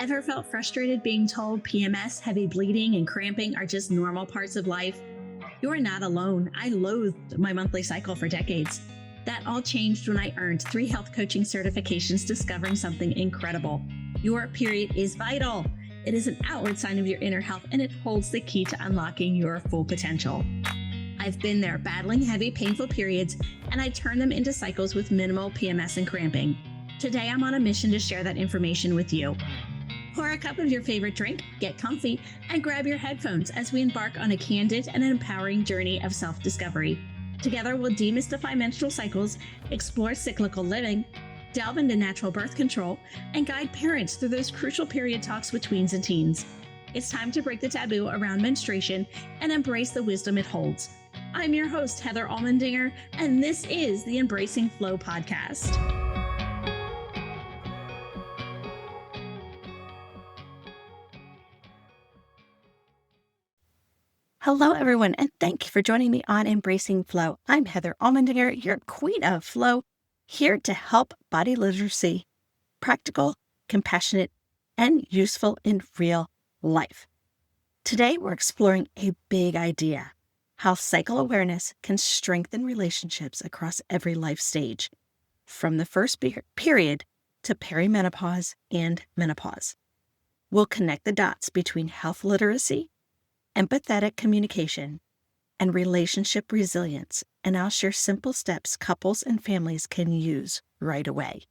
Ever felt frustrated being told PMS, heavy bleeding, and cramping are just normal parts of life? You are not alone. I loathed my monthly cycle for decades. That all changed when I earned 3 health coaching certifications discovering something incredible. Your period is vital. It is an outward sign of your inner health, and it holds the key to unlocking your full potential. I've been there battling heavy, painful periods, and I turn them into cycles with minimal PMS and cramping. Today, I'm on a mission to share that information with you. Pour a cup of your favorite drink, get comfy, and grab your headphones as we embark on a candid and empowering journey of self-discovery. Together, we'll demystify menstrual cycles, explore cyclical living, delve into natural birth control, and guide parents through those crucial period talks with tweens and teens. It's time to break the taboo around menstruation and embrace the wisdom it holds. I'm your host, Heather Allmendinger, and this is the Embracing Flow podcast. Hello, everyone, and thank you for joining me on Embracing Flow. I'm Heather Allmendinger, your queen of flow, here to help body literacy practical, compassionate, and useful in real life. Today, we're exploring a big idea, how cycle awareness can strengthen relationships across every life stage, from the first period to perimenopause and menopause. We'll connect the dots between health literacy, empathetic communication, and relationship resilience, and I'll share simple steps couples and families can use right away.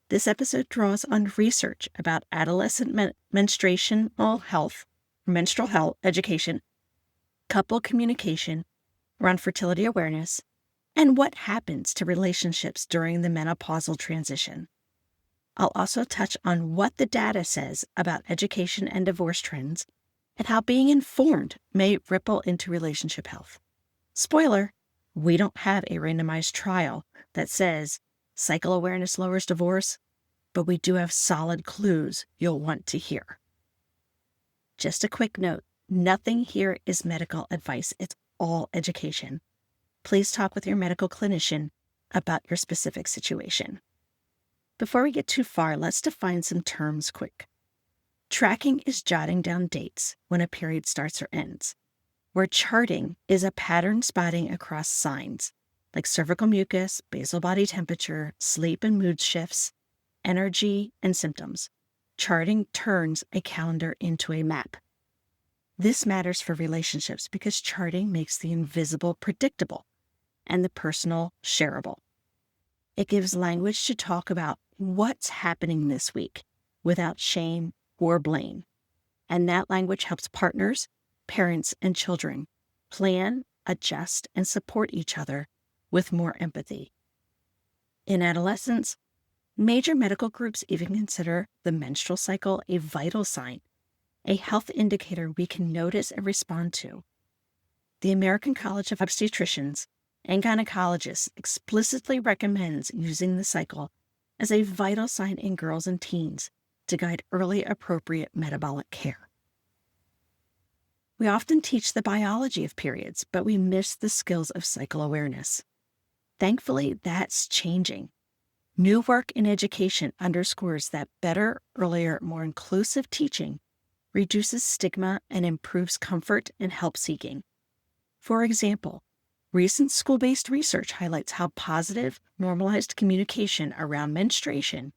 This episode draws on research about adolescent menstrual health education, couple communication around fertility awareness, and what happens to relationships during the menopausal transition. I'll also touch on what the data says about education and divorce trends, and how being informed may ripple into relationship health. Spoiler, we don't have a randomized trial that says cycle awareness lowers divorce, but we do have solid clues you'll want to hear. Just a quick note, nothing here is medical advice. It's all education. Please talk with your medical clinician about your specific situation. Before we get too far, let's define some terms quick. Tracking is jotting down dates when a period starts or ends, where charting is a pattern spotting across signs like cervical mucus, basal body temperature, sleep and mood shifts, energy, and symptoms. Charting turns a calendar into a map. This matters for relationships because charting makes the invisible predictable and the personal shareable. It gives language to talk about what's happening this week without shame or blame. And that language helps partners, parents, and children plan, adjust, and support each other with more empathy. In adolescence, major medical groups even consider the menstrual cycle a vital sign, a health indicator we can notice and respond to. The American College of Obstetricians and Gynecologists explicitly recommends using the cycle as a vital sign in girls and teens to guide early appropriate metabolic care. We often teach the biology of periods, but we miss the skills of cycle awareness. Thankfully, that's changing. New work in education underscores that better, earlier, more inclusive teaching reduces stigma and improves comfort and help seeking. For example, recent school-based research highlights how positive, normalized communication around menstruation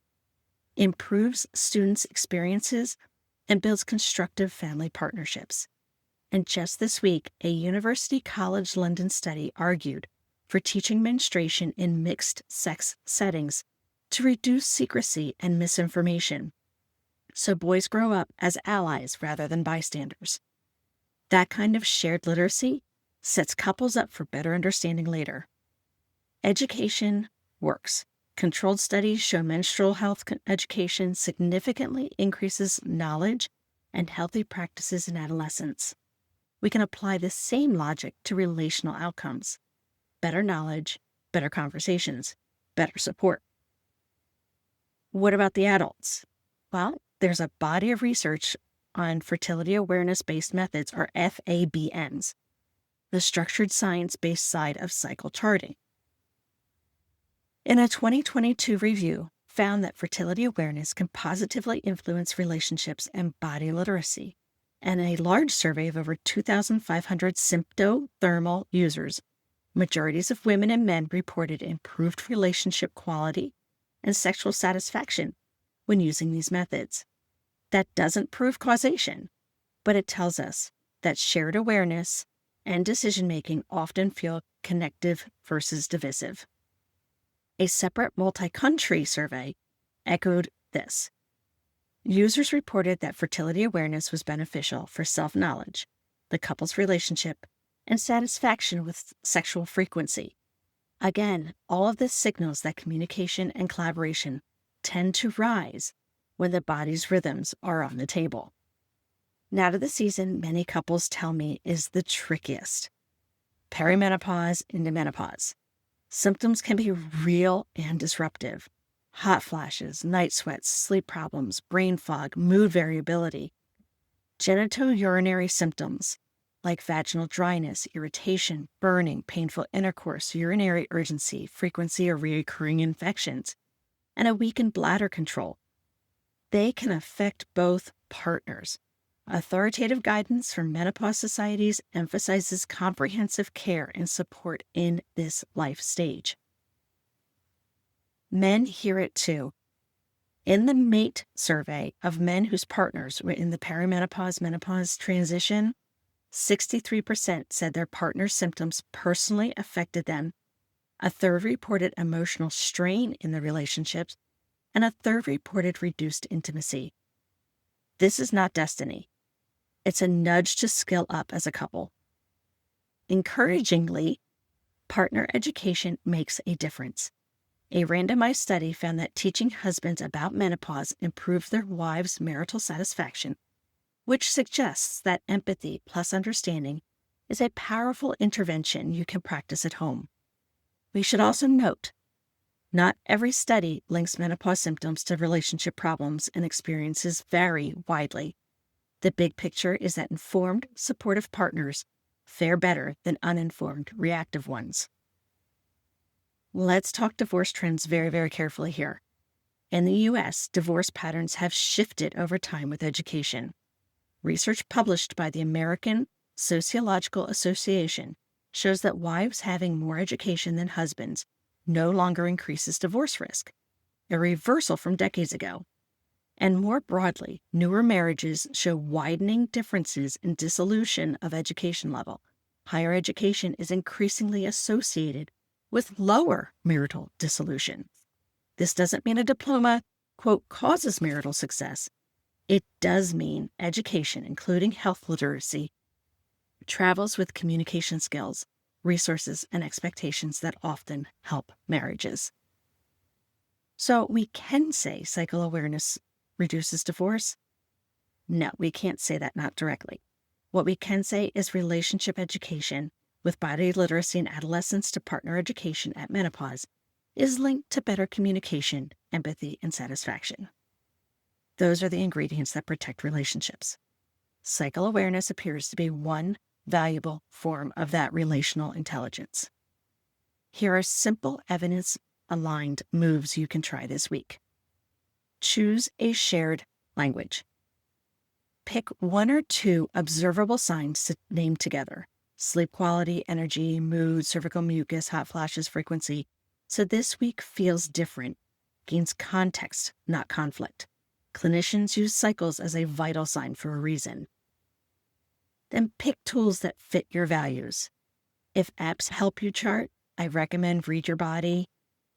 improves students' experiences and builds constructive family partnerships. And just this week, a University College London study argued for teaching menstruation in mixed-sex settings to reduce secrecy and misinformation, so boys grow up as allies rather than bystanders. That kind of shared literacy sets couples up for better understanding later. Education works. Controlled studies show menstrual health education significantly increases knowledge and healthy practices in adolescence. We can apply the same logic to relational outcomes. Better knowledge, better conversations, better support. What about the adults? Well, there's a body of research on fertility awareness-based methods, or FABMs, the structured science-based side of cycle charting. In a 2022 review, found that fertility awareness can positively influence relationships and body literacy. And in a large survey of over 2,500 symptothermal users, majorities of women and men reported improved relationship quality and sexual satisfaction when using these methods. That doesn't prove causation, but it tells us that shared awareness and decision-making often feel connective versus divisive. A separate multi-country survey echoed this. Users reported that fertility awareness was beneficial for self-knowledge, the couple's relationship, and satisfaction with sexual frequency. Again, all of this signals that communication and collaboration tend to rise when the body's rhythms are on the table. Now to the season many couples tell me is the trickiest. Perimenopause into menopause. Symptoms can be real and disruptive. Hot flashes, night sweats, sleep problems, brain fog, mood variability. Genitourinary symptoms like vaginal dryness, irritation, burning, painful intercourse, urinary urgency, frequency of recurring infections, and a weakened bladder control. They can affect both partners. Authoritative guidance from menopause societies emphasizes comprehensive care and support in this life stage. Men hear it too. In the MATE survey of men whose partners were in the perimenopause-menopause transition, 63% said their partner's symptoms personally affected them. A third reported emotional strain in the relationships, and a third reported reduced intimacy. This is not destiny. It's a nudge to skill up as a couple. Encouragingly, partner education makes a difference. A randomized study found that teaching husbands about menopause improved their wives' marital satisfaction, which suggests that empathy plus understanding is a powerful intervention you can practice at home. We should also note, not every study links menopause symptoms to relationship problems, and experiences vary widely. The big picture is that informed, supportive partners fare better than uninformed, reactive ones. Let's talk divorce trends very, very carefully here. In the U.S., divorce patterns have shifted over time with education. Research published by the American Sociological Association shows that wives having more education than husbands no longer increases divorce risk, a reversal from decades ago. And more broadly, newer marriages show widening differences in dissolution of education level. Higher education is increasingly associated with lower marital dissolution. This doesn't mean a diploma, quote, causes marital success. It does mean education, including health literacy, travels with communication skills, resources, and expectations that often help marriages. So we can say cycle awareness reduces divorce? No, we can't say that, not directly. What we can say is relationship education with body literacy in adolescence to partner education at menopause is linked to better communication, empathy, and satisfaction. Those are the ingredients that protect relationships. Cycle awareness appears to be one valuable form of that relational intelligence. Here are simple evidence-aligned moves you can try this week. Choose a shared language. Pick one or two observable signs to name together: sleep quality, energy, mood, cervical mucus, hot flashes, frequency. So this week feels different, gains context, not conflict. Clinicians use cycles as a vital sign for a reason. Then pick tools that fit your values. If apps help you chart, I recommend Read Your Body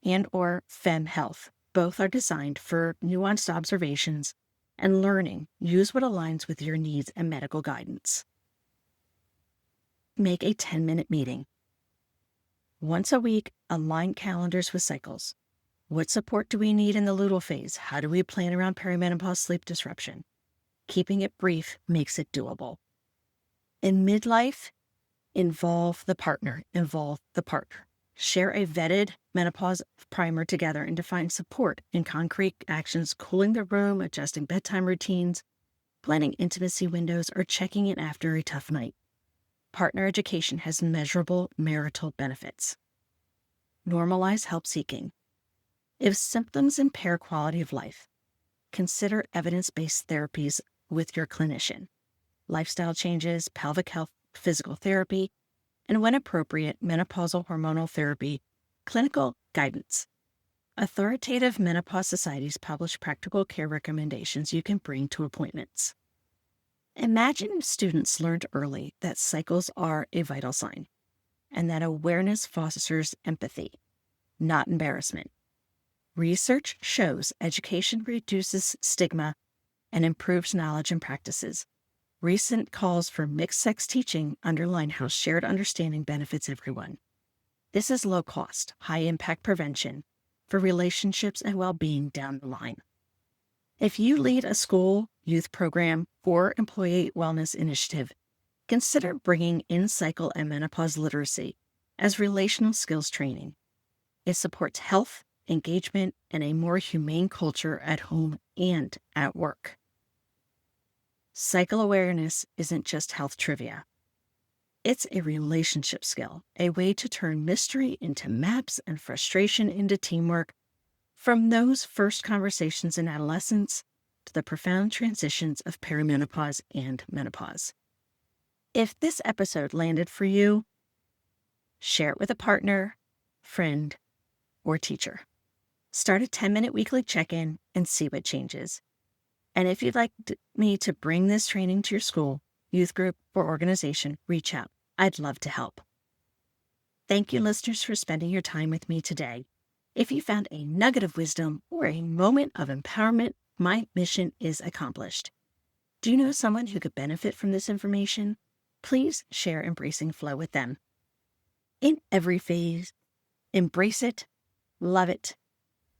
and/or FEMM Health. Both are designed for nuanced observations and learning. Use what aligns with your needs and medical guidance. Make a 10-minute meeting. Once a week, align calendars with cycles. What support do we need in the luteal phase? How do we plan around perimenopause sleep disruption? Keeping it brief makes it doable. In midlife, involve the partner. Share a vetted menopause primer together and define support in concrete actions: cooling the room, adjusting bedtime routines, planning intimacy windows, or checking in after a tough night. Partner education has measurable marital benefits. Normalize help seeking. If symptoms impair quality of life, consider evidence-based therapies with your clinician, lifestyle changes, pelvic health, physical therapy, and when appropriate, menopausal hormonal therapy, clinical guidance. Authoritative menopause societies publish practical care recommendations you can bring to appointments. Imagine if students learned early that cycles are a vital sign and that awareness fosters empathy, not embarrassment. Research shows education reduces stigma and improves knowledge and practices. Recent calls for mixed-sex teaching underline how shared understanding benefits everyone. This is low-cost, high-impact prevention for relationships and well-being down the line. If you lead a school, youth program, or employee wellness initiative, consider bringing in-cycle and menopause literacy as relational skills training. It supports health, engagement, and a more humane culture at home and at work. Cycle awareness isn't just health trivia. It's a relationship skill, a way to turn mystery into maps and frustration into teamwork, from those first conversations in adolescence to the profound transitions of perimenopause and menopause. If this episode landed for you, share it with a partner, friend, or teacher. Start a 10-minute weekly check-in and see what changes. And if you'd like me to bring this training to your school, youth group, or organization, reach out. I'd love to help. Thank you, listeners, for spending your time with me today. If you found a nugget of wisdom or a moment of empowerment, my mission is accomplished. Do you know someone who could benefit from this information? Please share Embracing Flow with them. In every phase, embrace it, love it,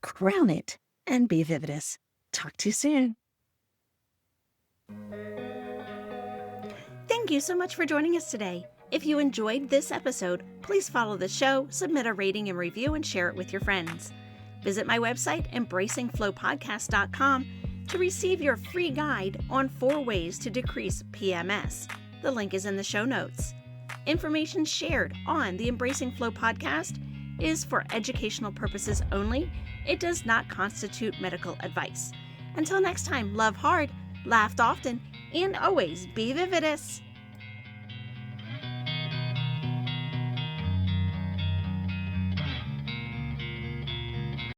crown it, and be vividous. Talk to you soon. Thank you so much for joining us today. If you enjoyed this episode, please follow the show, submit a rating and review, and share it with your friends. Visit my website, embracingflowpodcast.com, to receive your free guide on 4 ways to decrease PMS. The link is in the show notes. Information shared on the Embracing Flow podcast is for educational purposes only. It does not constitute medical advice. Until next time, love hard, laugh often, and always be vividous.